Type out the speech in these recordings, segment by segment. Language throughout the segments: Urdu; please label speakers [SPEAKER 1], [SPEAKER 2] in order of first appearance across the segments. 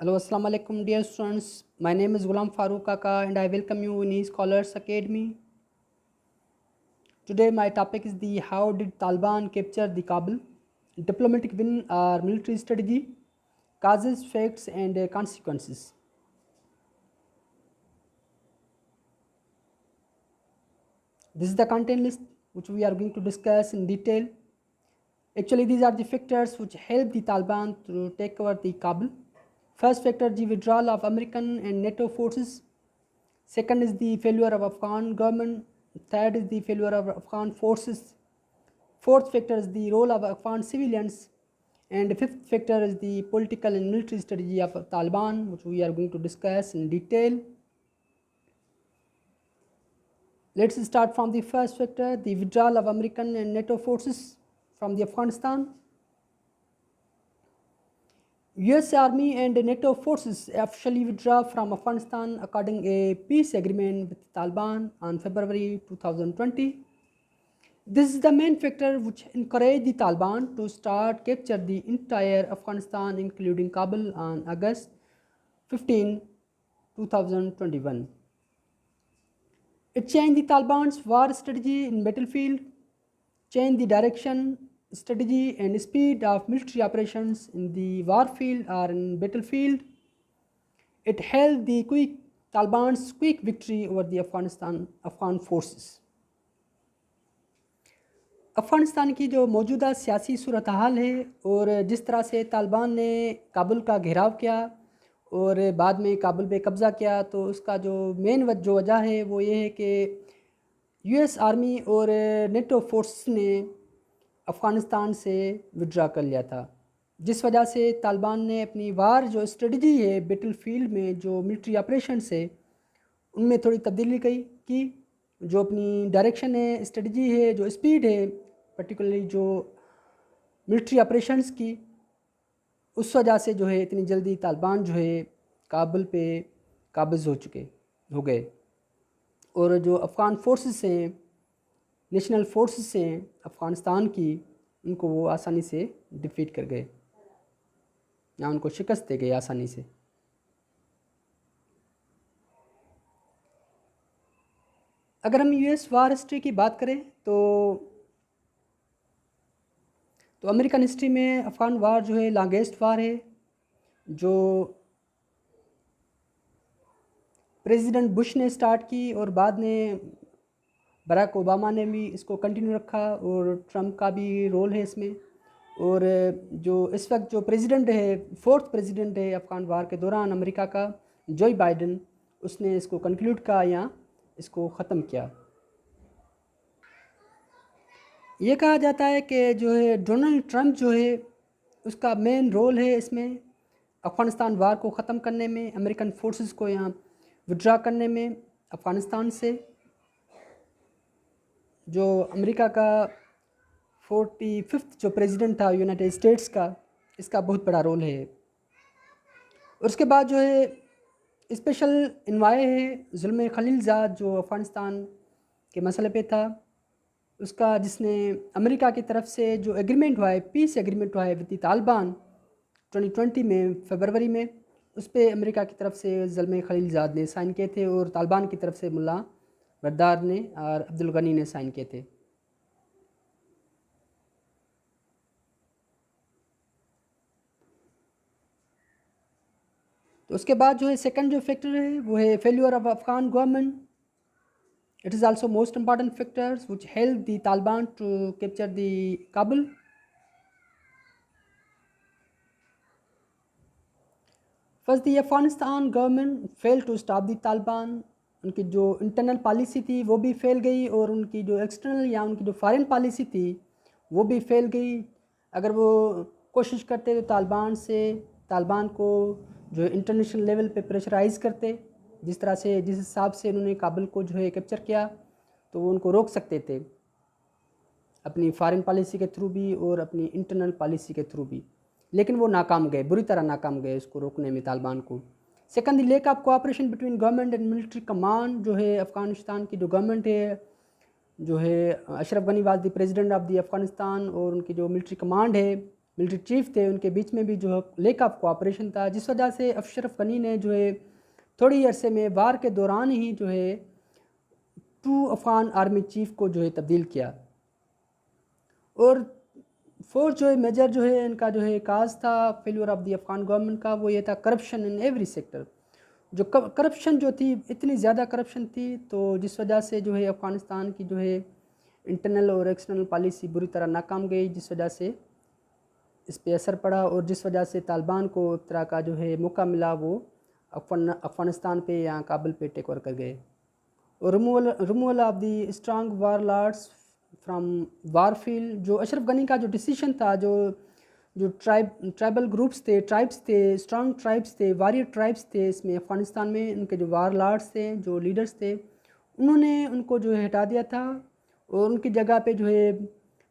[SPEAKER 1] Hello, Assalamu alaikum, dear students. My name is Ghulam Farooq Kaka, and I welcome you in Scholars Academy. Today, my topic is the how did Taliban capture the Kabul? Diplomatic win or military strategy? Causes, facts, and consequences. This is the content list which we are going to discuss in detail. Actually, these are the factors which help the Taliban to take over the Kabul. First factor, the withdrawal of American and NATO forces. Second is the failure of Afghan government. Third is the failure of Afghan forces. Fourth factor is the role of Afghan civilians. And fifth factor is the political and military strategy of Taliban, which we are going to discuss in detail. Let's start from the first factor, the withdrawal of American and NATO forces from the Afghanistan. US Army and NATO forces officially withdraw from Afghanistan according a peace agreement with Taliban on February 2020. This is the main factor which encouraged the Taliban to start capture the entire Afghanistan, including Kabul, on August 15, 2021. It changed the Taliban's war strategy in battlefield, changed the direction, strategy, and speed of military operations in the warfield or in battlefield. It held the Taliban's quick victory over the Afghan forces. Afghanistan کی جو موجودہ سیاسی صورتحال ہے اور جس طرح سے طالبان نے کابل کا گھیراؤ کیا اور بعد میں کابل پہ قبضہ کیا، تو اس کا جو مین وجہ ہے وہ یہ ہے کہ یو ایس آرمی اور نیٹو فورس نے افغانستان سے وڈرا کر لیا تھا، جس وجہ سے طالبان نے اپنی وار جو اسٹریٹجی ہے بیٹل فیلڈ میں، جو ملٹری آپریشنس ہے ان میں تھوڑی تبدیلی کی، جو اپنی ڈائریکشن ہے، اسٹریٹجی ہے، جو اسپیڈ ہے، پرٹیکولرلی جو ملٹری آپریشنس کی، اس وجہ سے جو ہے اتنی جلدی طالبان جو ہے کابل پہ قابض ہو گئے، اور جو افغان فورسز ہیں، نیشنل فورسز ہیں افغانستان کی، ان کو وہ آسانی سے ڈیفیٹ کر گئے یا ان کو شکست دے گئے آسانی سے۔ اگر ہم یو ایس وار ہسٹری کی بات کریں تو امریکن ہسٹری میں افغان وار جو ہے لانگیسٹ وار ہے، جو پریزیڈنٹ بش نے سٹارٹ کی اور بعد میں براک اوباما نے بھی اس کو کنٹینیو رکھا، اور ٹرمپ کا بھی رول ہے اس میں، اور جو اس وقت جو پریزیڈنٹ ہے، فورتھ پریزیڈنٹ ہے افغان وار کے دوران امریکہ کا، جو بائیڈن، اس نے اس کو کنکلیوڈ کیا یا اس کو ختم کیا۔ یہ کہا جاتا ہے کہ جو ہے ڈونلڈ ٹرمپ جو ہے اس کا مین رول ہے اس میں، افغانستان وار کو ختم کرنے میں، امریکن فورسز کو یہاں وڈرا کرنے میں افغانستان سے۔ جو امریکہ کا 45th جو پریزیڈنٹ تھا یونائٹڈ اسٹیٹس کا، اس کا بہت بڑا رول ہے۔ اور اس کے بعد جو ہے اسپیشل انوائے ہے زلمے خلیل زاد، جو افغانستان کے مسئلے پہ تھا، اس کا، جس نے امریکہ کی طرف سے جو ایگریمنٹ ہوا ہے، پیس ایگریمنٹ ہوا ہے ود طالبان 2020 میں فیبروری میں، اس پہ امریکہ کی طرف سے زلمے خلیل زاد نے سائن کیے تھے، اور طالبان کی طرف سے ملا بردار نے اور عبدالغنی نے سائن کیے تھے۔ تو اس کے بعد جو ہے سیکنڈ جو فیکٹر ہے وہ ہے failure of Afghan government. It is also most important factors which help the Taliban to capture the Kabul. First, the Afghanistan government failed to stop the Taliban. ان کی جو انٹرنل پالیسی تھی وہ بھی فیل گئی، اور ان کی جو ایکسٹرنل یا ان کی جو فارن پالیسی تھی وہ بھی فیل گئی۔ اگر وہ کوشش کرتے تو طالبان کو جو انٹرنیشنل لیول پہ پریشرائز کرتے، جس حساب سے انہوں نے کابل کو جو ہے کیپچر کیا، تو وہ ان کو روک سکتے تھے اپنی فارن پالیسی کے تھرو بھی اور اپنی انٹرنل پالیسی کے تھرو بھی، لیکن وہ ناکام گئے، بری طرح ناکام گئے اس کو روکنے میں طالبان کو۔ Second, the lack of cooperation between government and military command, جو ہے افغانستان کی جو گورنمنٹ ہے، جو ہے Ashraf Ghani was the president of the Afghanistan, اور ان کی جو ملٹری کمانڈ ہے، ملٹری چیف تھے ان کے بیچ میں بھی جو ہے لیک آف کوآپریشن تھا، جس وجہ سے اشرف غنی نے جو ہے تھوڑی عرصے میں وار کے دوران ہی جو ہے 2 افغان آرمی چیف کو جو ہے تبدیل کیا۔ اور فورتھ جو ہے میجر جو ہے ان کا جو ہے کاز تھا failure of the Afghan government کا، وہ یہ تھا کرپشن ان ایوری سیکٹر۔ جو کرپشن جو تھی اتنی زیادہ کرپشن تھی، تو جس وجہ سے جو ہے افغانستان کی جو ہے انٹرنل اور ایکسٹرنل پالیسی بری طرح ناکام گئی، جس وجہ سے اس پہ اثر پڑا، اور جس وجہ سے طالبان کو ایک طرح کا جو ہے موقع ملا، وہ افغانستان پہ یا کابل پہ ٹیک اوور کر گئے۔ اور removal of the strong war lords from war field, جو اشرف غنی کا جو ڈیسیشن تھا، جو ٹرائبل گروپس تھے، ٹرائبس تھے، اسٹرانگ ٹرائبس تھے، واریر ٹرائبس تھے اس میں افغانستان میں، ان کے جو وار لارڈس تھے، جو لیڈرز تھے، انہوں نے ان کو جو ہے ہٹا دیا تھا اور ان کی جگہ پہ جو ہے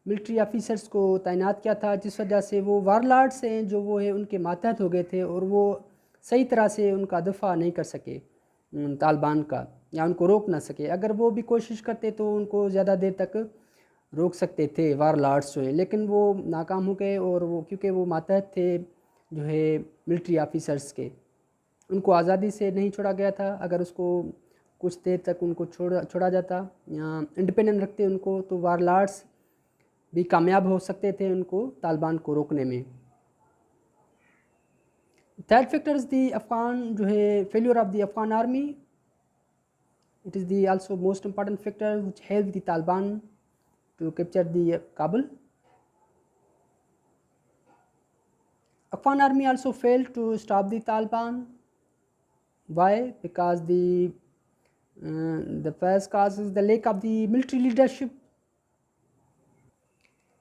[SPEAKER 1] ملٹری آفیسرز کو تعینات کیا تھا، جس وجہ سے وہ وار لارڈس ہیں جو وہ ہے ان کے ماتحت ہو گئے تھے، اور وہ صحیح طرح سے ان کا دفاع نہیں کر سکے طالبان کا، یا ان کو روک نہ سکے۔ اگر وہ بھی کوشش کرتے تو ان کو زیادہ دیر تک روک سکتے تھے وار لارڈس جو ہیں، لیکن وہ ناکام ہو گئے، اور وہ کیونکہ وہ ماتحت تھے جو ہے ملٹری آفیسرز کے، ان کو آزادی سے نہیں چھوڑا گیا تھا۔ اگر اس کو کچھ دیر تک ان کو چھوڑا جاتا یا انڈیپینڈنٹ رکھتے ان کو، تو وار لارڈس بھی کامیاب ہو سکتے تھے ان کو طالبان کو روکنے میں۔ تھرڈ فیکٹر از دی افغان جو ہے failure of the Afghan army, it is the also most important factor which help the Taliban to capture the Kabul. Afghan army also failed to stop the Taliban. Why? Because the first cause is the lack of the military leadership.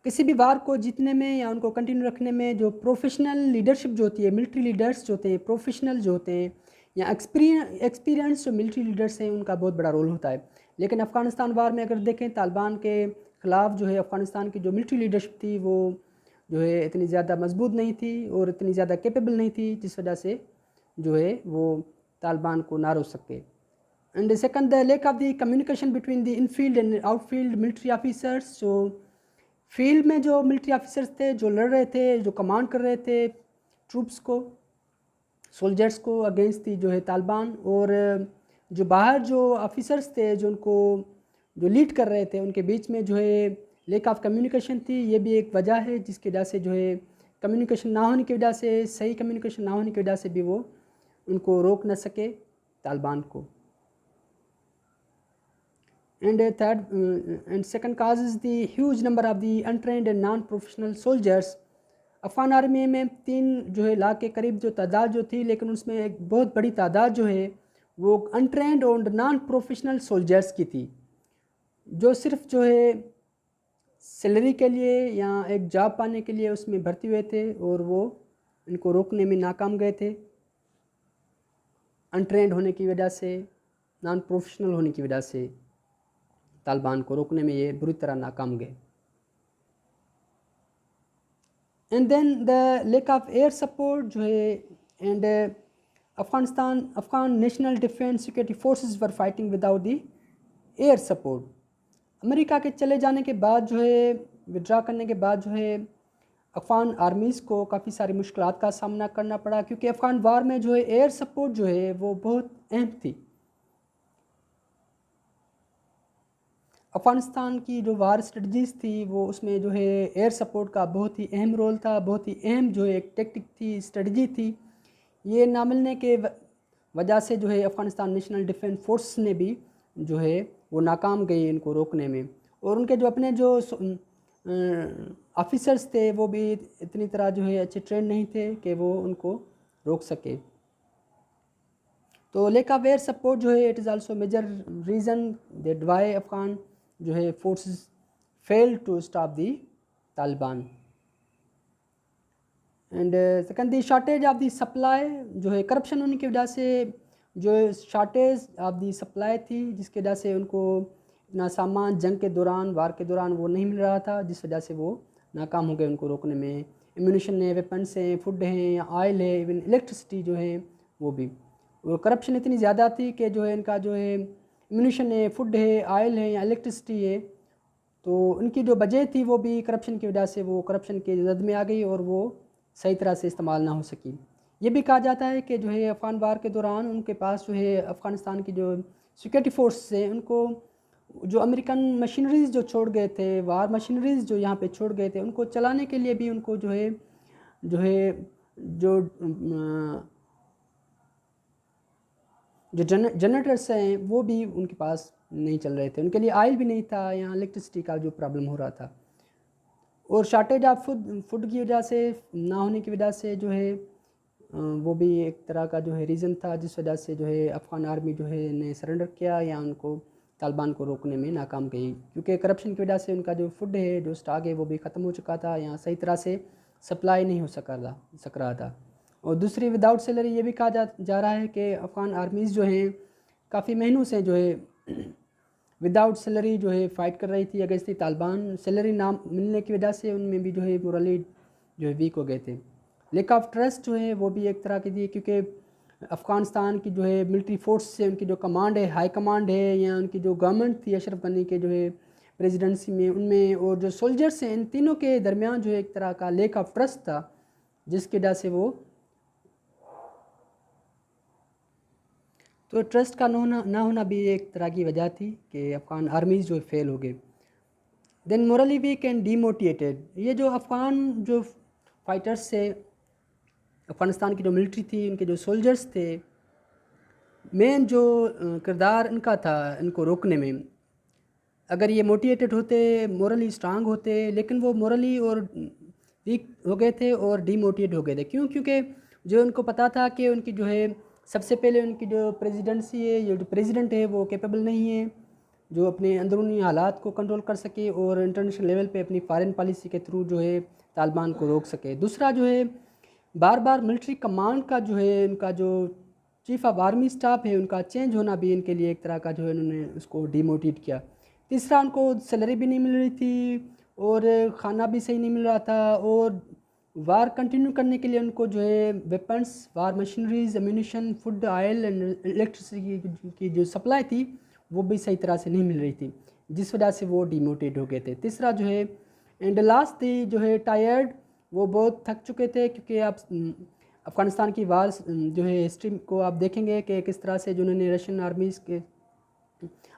[SPEAKER 1] کسی بھی وار کو جیتنے میں یا ان کو کنٹینیو رکھنے میں جو پروفیشنل لیڈرشپ جو ہوتی ہے، ملٹری لیڈرز جو ہوتے ہیں، پروفیشنل جو ہوتے ہیں یا ایکسپیرینس جو ملٹری لیڈرز ہیں، ان کا بہت بڑا رول ہوتا ہے۔ لیکن افغانستان وار میں اگر دیکھیں، طالبان کے خلاف جو ہے افغانستان کی جو ملٹری لیڈرشپ تھی، وہ جو ہے اتنی زیادہ مضبوط نہیں تھی اور اتنی زیادہ کیپیبل نہیں تھی، جس وجہ سے جو ہے وہ طالبان کو نہ روک سکے۔ And second, the lack of the communication between the in field and out field military officers. جو فیلڈ میں جو ملٹری آفیسرس تھے، جو لڑ رہے تھے، جو کمانڈ کر رہے تھے ٹروپس کو، سولجرس کو اگینسٹ دی جو ہے طالبان، اور جو باہر جو آفیسرس تھے جو ان کو جو لیڈ کر رہے تھے، ان کے بیچ میں جو ہے لیک آف کمیونیکیشن تھی۔ یہ بھی ایک وجہ ہے جس کی وجہ سے جو ہے کمیونیکیشن نہ ہونے کی وجہ سے، صحیح کمیونیکیشن نہ ہونے کی وجہ سے بھی وہ ان کو روک نہ سکے طالبان کو۔ And second cause is the huge number of the انٹرینڈ and non professional soldiers. Afghan army میں 3 جو ہے لاکھ کے قریب جو تعداد جو تھی، لیکن اس میں ایک بہت بڑی تعداد جو ہے وہ انٹرینڈ اور نان پروفیشنل سولجرس کی تھی، جو صرف جو ہے سیلری کے لیے یا ایک جاب پانے کے لیے اس میں بھرتی ہوئے تھے، اور وہ ان کو روکنے میں ناکام گئے تھے، انٹرینڈ ہونے کی وجہ سے، نان پروفیشنل ہونے کی وجہ سے طالبان کو روکنے میں یہ بری طرح ناکام گئے۔ And then the lack of air support جو ہے، and Afghan national defence security forces were fighting without the air support. امریکہ کے چلے جانے کے بعد جو ہے، ودرا کرنے کے بعد جو ہے، افغان آرمیز کو کافی ساری مشکلات کا سامنا کرنا پڑا، کیونکہ افغان وار میں جو ہے ایئر سپورٹ جو ہے وہ بہت اہم تھی۔ افغانستان کی جو وار اسٹریٹجیز تھی، وہ اس میں جو ہے ایئر سپورٹ کا بہت ہی اہم رول تھا، بہت ہی اہم جو ہے ایک ٹیکٹک تھی، اسٹریٹجی تھی۔ یہ نہ ملنے کے وجہ سے جو ہے افغانستان نیشنل ڈیفینس فورس نے بھی جو ہے وہ ناکام گئی ان کو روکنے میں، اور ان کے جو اپنے جو آفیسرز تھے وہ بھی اتنی طرح جو ہے اچھے ٹرین نہیں تھے کہ وہ ان کو روک سکے۔ تو لیک آف ایئر سپورٹ جو ہے it is also major reason that why Afghan جو ہے forces fail to stop the Taliban. And second, the shortage of the supply جو ہے کرپشن ہونے کی وجہ سے جو شارٹیج آف دی سپلائی تھی، جس کی وجہ سے ان کو اتنا سامان جنگ کے دوران، وار کے دوران وہ نہیں مل رہا تھا، جس وجہ سے وہ ناکام ہو گئے ان کو روکنے میں۔ ایمونیشن ہے، ویپنس ہیں، فوڈ ہیں، آئل ہے، ایون الیکٹرسٹی جو ہے وہ بھی، اور کرپشن اتنی زیادہ تھی کہ جو ہے ان کا جو ہے ایمونیشن ہے، فوڈ ہے، آئل ہے یا الیکٹرسٹی ہے، تو ان کی جو بجٹ تھی وہ بھی کرپشن کی وجہ سے وہ کرپشن کے زد میں آ گئی اور وہ صحیح طرح سے استعمال نہ ہو سکی۔ یہ بھی کہا جاتا ہے کہ جو ہے افغان وار کے دوران ان کے پاس جو ہے افغانستان کی جو سیکورٹی فورس ہیں ان کو جو امریکن مشینریز جو چھوڑ گئے تھے، وار مشینریز جو یہاں پہ چھوڑ گئے تھے، ان کو چلانے کے لیے بھی ان کو جو ہے جو جنریٹرس ہیں وہ بھی ان کے پاس نہیں چل رہے تھے، ان کے لیے آئل بھی نہیں تھا، یہاں الیکٹرسٹی کا جو پرابلم ہو رہا تھا، اور شارٹیج آف فوڈ کی وجہ سے نہ ہونے کی وجہ سے جو ہے وہ بھی ایک طرح کا جو ہے ریزن تھا جس وجہ سے جو ہے افغان آرمی جو ہے نے سرنڈر کیا یا ان کو طالبان کو روکنے میں ناکام گئی، کیونکہ کرپشن کی وجہ سے ان کا جو فوڈ ہے جو اسٹاک ہے وہ بھی ختم ہو چکا تھا، یہاں صحیح طرح سے سپلائی نہیں ہو سک رہا تھا۔ اور دوسری وداؤٹ سیلری یہ بھی کہا جا رہا ہے کہ افغان آرمیز جو ہیں کافی مہینوں سے جو ہے وداؤٹ سیلری جو ہے فائٹ کر رہی تھی اگینسٹ طالبان، سیلری نہ ملنے کی وجہ سے ان میں بھی جو ہے مورلی جو ہے ویک ہو گئے تھے۔ لیک آف ٹرسٹ جو ہے وہ بھی ایک طرح کی تھی، کیونکہ افغانستان کی جو ہے ملٹری فورس سے ان کی جو کمانڈ ہے، ہائی کمانڈ ہے، یا ان کی جو گورنمنٹ تھی اشرف غنی کے جو ہے پریزیڈنسی میں، ان میں اور جو سولجرس ہیں ان تینوں کے درمیان جو ہے ایک طرح کا لیک آف ٹرسٹ تھا، جس کی وجہ سے وہ تو ٹرسٹ کا نہ ہونا بھی ایک طرح کی وجہ تھی کہ افغان آرمیز جو فیل ہو گئے۔ Then morally weak and demotivated, یہ جو افغان جو فائٹرس سے افغانستان کی جو ملٹری تھی، ان کے جو سولجرز تھے، مین جو کردار ان کا تھا ان کو روکنے میں، اگر یہ موٹیویٹڈ ہوتے، مورلی اسٹرانگ ہوتے، لیکن وہ مورلی اور ویک ہو گئے تھے اور ڈی موٹیویٹ ہو گئے تھے۔ کیونکہ جو ان کو پتہ تھا کہ ان کی جو ہے سب سے پہلے ان کی جو پریزیڈنسی ہے، یہ جو پریزیڈنٹ ہے وہ کیپیبل نہیں ہے جو اپنے اندرونی حالات کو کنٹرول کر سکے اور انٹرنیشنل لیول پہ اپنی فارن پالیسی کے تھرو جو ہے طالبان کو روک سکے۔ دوسرا جو ہے بار بار ملٹری کمانڈ کا جو ہے ان کا جو چیف آف آرمی اسٹاف ہے ان کا چینج ہونا بھی ان کے لیے ایک طرح کا جو ہے انہوں نے اس کو ڈی موٹیویٹ کیا۔ تیسرا ان کو سیلری بھی نہیں مل رہی تھی اور کھانا بھی صحیح نہیں مل رہا تھا، اور وار کنٹینیو کرنے کے لیے ان کو جو ہے weapons, war machineries, ammunition, food, oil and electricity کی جو سپلائی تھی وہ بھی صحیح طرح سے نہیں مل رہی تھی، جس وجہ سے وہ ڈی موٹیویٹ ہو گئے تھے۔ تیسرا جو ہے اینڈ لاسٹ تھی جو ہے ٹائرڈ، وہ بہت تھک چکے تھے، کیونکہ آپ افغانستان کی وار جو ہے ہسٹری کو آپ دیکھیں گے کہ کس طرح سے جنہوں نے رشین آرمیز کے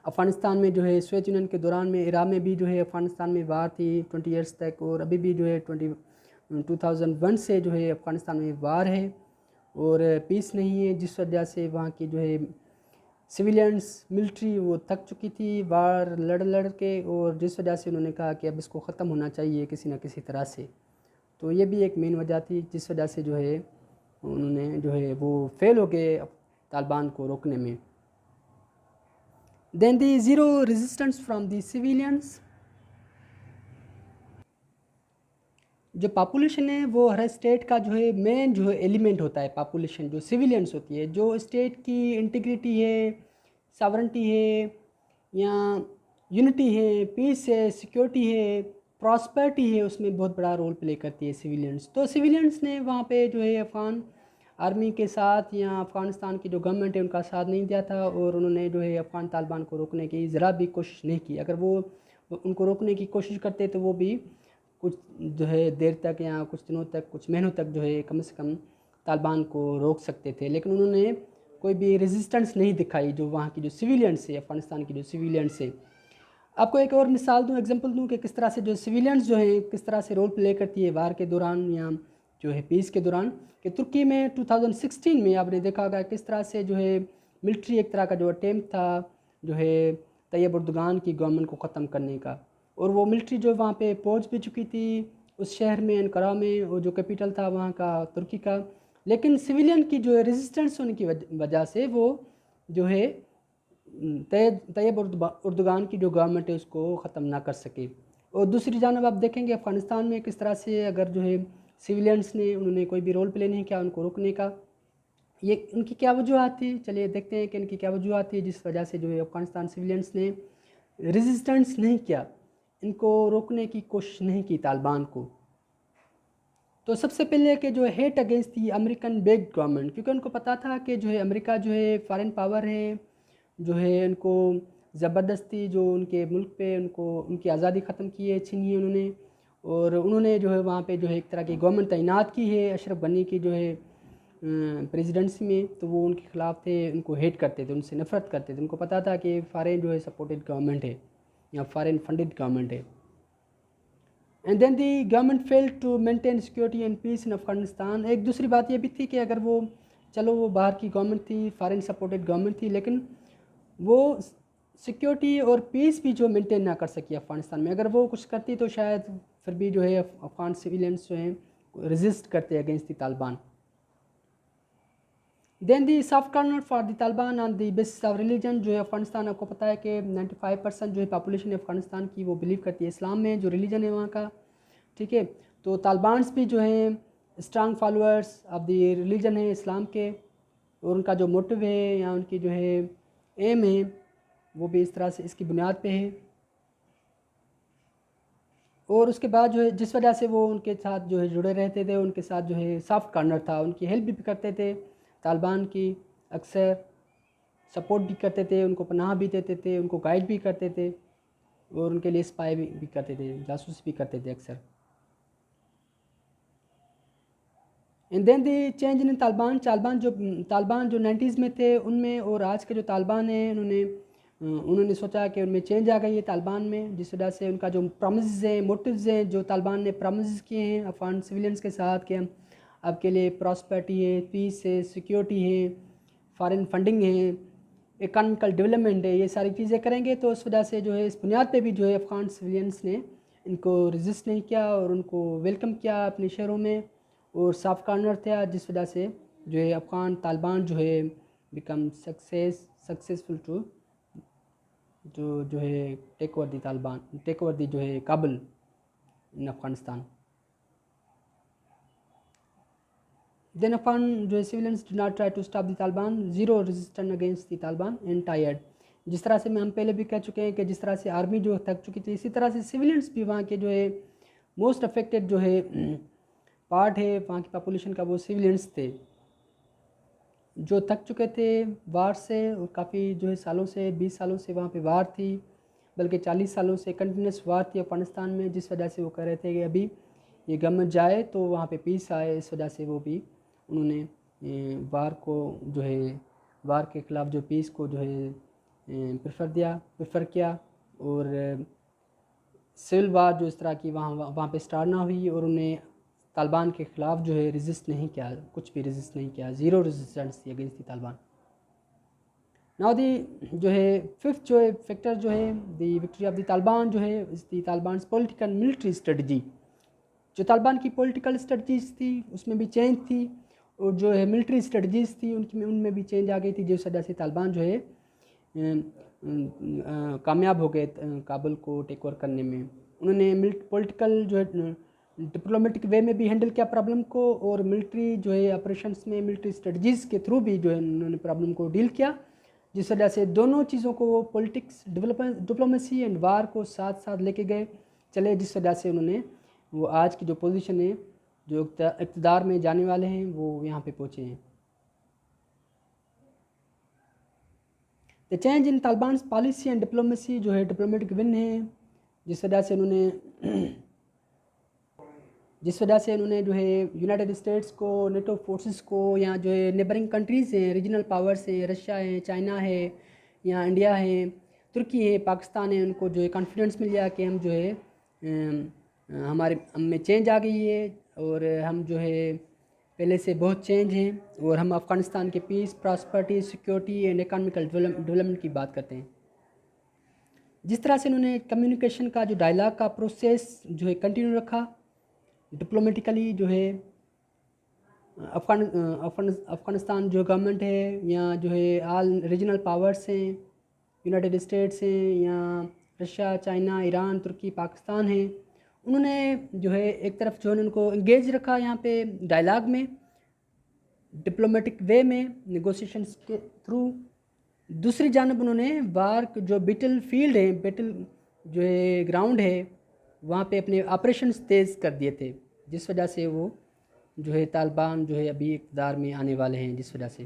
[SPEAKER 1] افغانستان میں جو ہے سوویت یونین کے دوران میں عراق میں بھی جو ہے افغانستان میں وار تھی 20 ایئرس تک، اور ابھی بھی جو ہے 2001 سے جو ہے افغانستان میں وار ہے اور پیس نہیں ہے، جس وجہ سے وہاں کی جو ہے سویلینس ملٹری وہ تھک چکی تھی وار لڑ کے، اور جس وجہ سے انہوں نے کہا کہ اب اس کو ختم ہونا چاہیے کسی نہ کسی طرح سے۔ تو یہ بھی ایک مین وجہ تھی جس وجہ سے جو ہے انہوں نے جو ہے وہ فیل ہو گئے طالبان کو روکنے میں۔ Then the zero resistance from the civilians, جو پاپولیشن ہے وہ ہر اسٹیٹ کا جو ہے مین جو ہے ایلیمنٹ ہوتا ہے، پاپولیشن جو سویلینس ہوتی ہے، جو اسٹیٹ کی انٹیگریٹی ہے، ساورنٹی ہے یا یونٹی ہے، پیس ہے، سیکیورٹی ہے، پراسپرٹی ہے، اس میں بہت بڑا رول پلے کرتی ہے سویلینس۔ تو سویلینس نے وہاں پہ جو ہے افغان آرمی کے ساتھ یا افغانستان کی جو گورنمنٹ ہے ان کا ساتھ نہیں دیا تھا، اور انہوں نے جو ہے افغان طالبان کو روکنے کی ذرا بھی کوشش نہیں کی۔ اگر وہ ان کو روکنے کی کوشش کرتے تو وہ بھی کچھ جو ہے دیر تک یا کچھ دنوں تک، کچھ مہینوں تک جو ہے کم سے کم طالبان کو روک سکتے تھے، لیکن انہوں نے کوئی بھی ریزسٹنس نہیں دکھائی جو وہاں کی جو سویلینس ہے، افغانستان کی جو سویلینس ہے۔ آپ کو ایک اور مثال دوں، ایگزامپل دوں کہ کس طرح سے جو سویلینس جو ہیں کس طرح سے رول پلے کرتی ہے وار کے دوران یا جو ہے پیس کے دوران، کہ ترکی میں 2016 میں آپ نے دیکھا ہوگا کس طرح سے جو ہے ملٹری ایک طرح کا جو اٹیمپٹ تھا جو ہے طیب اردگان کی گورنمنٹ کو ختم کرنے کا، اور وہ ملٹری جو وہاں پہ پہنچ بھی چکی تھی اس شہر میں انقرہ میں، اور جو کیپٹل تھا وہاں کا ترکی کا، لیکن سویلین کی جو ہے ریزسٹنس ہونے کی وجہ سے وہ جو ہے طیب اردگان کی جو گورنمنٹ ہے اس کو ختم نہ کر سکے۔ اور دوسری جانب آپ دیکھیں گے افغانستان میں کس طرح سے اگر جو ہے سویلینس نے انہوں نے کوئی بھی رول پلے نہیں کیا ان کو روکنے کا، یہ ان کی کیا وجوہات تھی، چلیے دیکھتے ہیں کہ ان کی کیا وجوہات تھی جس وجہ سے جو ہے افغانستان سویلینس نے ریزسٹنس نہیں کیا، ان کو روکنے کی کوشش نہیں کی طالبان کو۔ تو سب سے پہلے کہ جو hate against the American back government, کیونکہ ان کو پتہ تھا کہ جو ہے امریکہ جو ہے فارن پاور ہے، جو ہے ان کو زبردستی جو ان کے ملک پہ ان کی آزادی ختم کی ہے، چھینی ہے انہوں نے، اور انہوں نے جو ہے وہاں پہ جو ہے ایک طرح کی گورنمنٹ تعینات کی ہے اشرف غنی کی جو ہے پریزیڈنسی میں، تو وہ ان کے خلاف تھے، ان کو ہیٹ کرتے تھے، ان سے نفرت کرتے تھے، ان کو پتہ تھا کہ فارن جو ہے سپورٹڈ گورنمنٹ ہے یا فارن فنڈڈ گورنمنٹ ہے. And then the government fail to maintain security and peace in Afghanistan. ایک دوسری بات یہ بھی تھی کہ اگر وہ باہر کی گورنمنٹ تھی، فارن سپورٹڈ گورنمنٹ تھی، لیکن وہ سیکورٹی اور پیس بھی جو مینٹین نہ کر سکی افغانستان میں. اگر وہ کچھ کرتی تو شاید پھر بھی جو ہے افغان سویلینس جو ہیں ریزسٹ کرتے against the Taliban. Then the soft corner for the Taliban on the basis of religion. جو ہے افغانستان، آپ کو پتہ ہے کہ 95% جو ہے پاپولیشن ہے افغانستان کی وہ بلیو کرتی ہے اسلام میں، جو ریلیجن ہے وہاں کا، ٹھیک ہے. تو طالبانس بھی جو ہیں strong followers of the religion ہے اسلام کے، اور ان کا جو موٹو ہے یا ان کی جو ہے ایم ہے وہ بھی اس طرح سے اس کی بنیاد پہ ہے. اور اس کے بعد جو ہے جس وجہ سے وہ ان کے ساتھ جو ہے جڑے رہتے تھے، ان کے ساتھ جو ہے سافٹ کارنر تھا، ان کی ہیلپ بھی کرتے تھے طالبان کی، اکثر سپورٹ بھی کرتے تھے، ان کو پناہ بھی دیتے تھے، ان کو گائیڈ بھی کرتے تھے، اور ان کے لیے اسپائی بھی کرتے تھے، جاسوس بھی کرتے تھے اکثر. And then the change in Taliban جو 90s میں تھے ان میں، اور آج کے جو طالبان ہیں انہوں نے سوچا کہ ان میں چینج آ گئی ہے طالبان میں، جس وجہ سے ان کا جو پرومسز ہیں، موٹوز ہیں جو طالبان نے پرومسز کیے ہیں افغان سویلینس کے ساتھ کہ ہم آپ کے لیے پراسپیرٹی ہے، پیس ہے، سیکیورٹی ہے، فارن فنڈنگ ہے، اکانومیکل ڈیولپمنٹ ہے، یہ ساری چیزیں کریں گے. تو اس وجہ سے جو ہے اس بنیاد پہ بھی جو ہے افغان سویلینس نے ان کو ریزسٹ نہیں کیا اور ان کو ویلکم کیا اپنے شہروں میں، اور سافٹ کارنر تھا، جس وجہ سے جو ہے افغان طالبان جو ہے بیکم سکسیزفل ٹو جو ہے ٹیک اوور دی جو ہے کابل ان افغانستان. دین افغان جو ہے civilians do not try to stop the Taliban, zero resistance against the Taliban and tired. جس طرح سے ہم پہلے بھی کہہ چکے ہیں کہ جس طرح سے آرمی جو تھک چکی تھی، اسی طرح سے سیولینس بھی وہاں کے جو ہے موسٹ افیکٹڈ جو ہے پارٹ ہے وہاں کی پاپولیشن کا، وہ سیولینس تھے جو تھک چکے تھے وار سے، اور کافی جو ہے سالوں سے 20 سالوں سے وہاں پہ وار تھی، بلکہ 40 سالوں سے کنٹینیوس وار تھی افغانستان میں، جس وجہ سے وہ کہہ رہے تھے کہ ابھی یہ گورنمنٹ جائے تو وہاں پہ پیس آئے. اس وجہ سے وہ بھی انہوں نے وار کو جو ہے وار کے خلاف جو پیس کو جو ہے پریفر کیا، اور سول وار جو اس طرح کی وہاں پہ سٹارٹ نہ ہوئی، اور انہیں طالبان کے خلاف جو ہے ریزسٹ نہیں کیا، کچھ بھی ریزسٹ نہیں کیا، زیرو ریزسٹنس تھی against the Taliban. Now the جو ہے ففتھ جو ہے فیکٹر جو ہے دی وکٹری آف دی طالبان جو ہے اس دی طالبانس پولیٹیکل ملٹری اسٹریٹجی. جو طالبان کی پولیٹیکل اسٹریٹجیز تھی اس میں بھی چینج تھی، اور جو ہے ملٹری اسٹریٹجیز تھی ان میں بھی چینج آ گئی تھی، جس وجہ سے طالبان جو ہے کامیاب ہو گئے کابل کو ٹیک اوور کرنے میں. انہوں نے پولیٹیکل جو ہے ڈپلومیٹک وے میں بھی ہینڈل کیا پرابلم کو، اور ملٹری جو ہے آپریشنس میں ملٹری اسٹریٹجیز کے تھرو بھی جو ہے انہوں نے پرابلم کو ڈیل کیا، جس وجہ سے دونوں چیزوں کو وہ پولیٹکس ڈپلومیسی اینڈ وار کو ساتھ لے کے گئے چلے، جس وجہ سے انہوں نے وہ آج کی جو پوزیشن ہے جو اقتدار میں جانے والے ہیں وہ یہاں پہ پہنچے ہیں. The change in Taliban's policy and diplomacy جو ہے ڈپلومیٹک ون ہے، جس وجہ سے انہوں نے جو ہے یونائٹڈ اسٹیٹس کو، نیٹو فورسز کو، یا جو ہے نیبرنگ کنٹریز ہیں، ریجنل پاورس ہیں، رشیا ہے، چائنا ہے، یا انڈیا ہے، ترکی ہے، پاکستان ہے، ان کو جو ہے کانفیڈنس مل گیا کہ ہم جو ہے ہم میں چینج آ گئی ہے، اور ہم جو ہے پہلے سے بہت چینج ہیں، اور ہم افغانستان کے پیس، prosperity, security and economical development کی بات کرتے ہیں. جس طرح سے انہوں نے کمیونیکیشن کا جو ڈائلاگ کا پروسیس جو ہے کنٹینیو رکھا، ڈپلومیٹیکلی جو ہے افغانستان جو گورنمنٹ ہے، یا جو ہے آل ریجنل پاورس ہیں، یونائٹڈ اسٹیٹس ہیں، یا رشیا، چائنا، ایران، ترکی، پاکستان ہیں، انہوں نے جو ہے ایک طرف جو ہے ان کو انگیج رکھا یہاں پہ ڈائلاگ میں، ڈپلومیٹک وے میں، نیگوسیشنس کے تھرو. دوسری جانب انہوں نے وار جو بیٹل فیلڈ ہے، بیٹل جو ہے گراؤنڈ ہے، وہاں پہ اپنے آپریشنز تیز کر دیے تھے، جس وجہ سے وہ جو ہے طالبان جو ہے ابھی اقتدار میں آنے والے ہیں. جس وجہ سے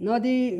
[SPEAKER 1] Now the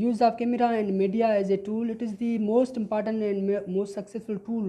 [SPEAKER 1] use of camera and media as a tool, it is the most important and most successful tool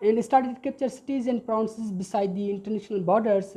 [SPEAKER 1] and started capture cities and provinces beside the international borders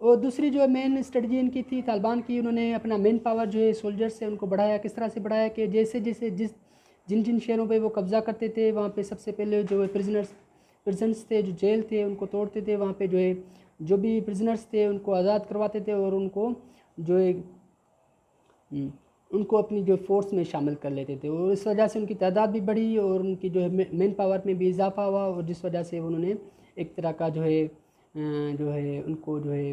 [SPEAKER 1] اور دوسری جو مین اسٹریٹجی ان کی تھی طالبان کی، انہوں نے اپنا مین پاور جو ہے سولجر سے ان کو بڑھایا. کس طرح سے بڑھایا کہ جیسے جیسے جن شہروں پہ وہ قبضہ کرتے تھے وہاں پہ سب سے پہلے جو پرزنس تھے، جو جیل تھے ان کو توڑتے تھے. وہاں پہ جو ہے جو بھی پرزنرس تھے ان کو آزاد کرواتے تھے اور ان کو جو ہے ان کو اپنی جو فورس میں شامل کر لیتے تھے. اور اس وجہ سے ان کی تعداد بھی بڑھی اور ان کی جو ہے مین پاور میں بھی اضافہ ہوا، اور جس وجہ سے انہوں نے ایک طرح کا جو ہے ان کو جو ہے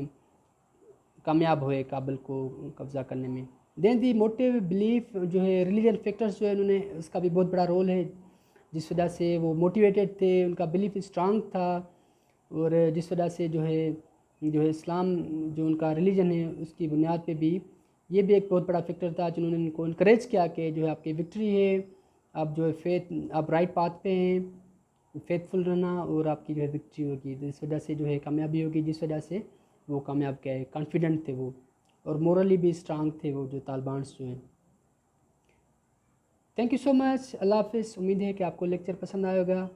[SPEAKER 1] کامیاب ہوئے کابل کو قبضہ کرنے میں. دین دی موٹیو بلیف جو ہے ریلیجن فیکٹرز جو ہے انہوں نے اس کا بھی بہت بڑا رول ہے، جس وجہ سے وہ موٹیویٹڈ تھے، ان کا بلیف اسٹرانگ تھا. اور جس وجہ سے جو ہے اسلام جو ان کا ریلیجن ہے اس کی بنیاد پہ بھی یہ بھی ایک بہت بڑا فیکٹر تھا جنہوں نے ان کو انکریج کیا کہ جو ہے آپ کی وکٹری ہے، آپ جو ہے آپ رائٹ پاتھ پہ ہیں، فیتھ فل رہنا اور آپ کی جو ہے وکٹری ہوگی. اس وجہ سے جو ہے کامیابی ہوگی، جس وجہ سے وہ کامیاب گئے. کانفیڈنٹ تھے وہ اور مورلی بھی اسٹرانگ تھے وہ جو طالبانس جو ہیں. تھینک یو سو مچ. اللہ حافظ. امید ہے کہ آپ کو لیکچر پسند آئے گا.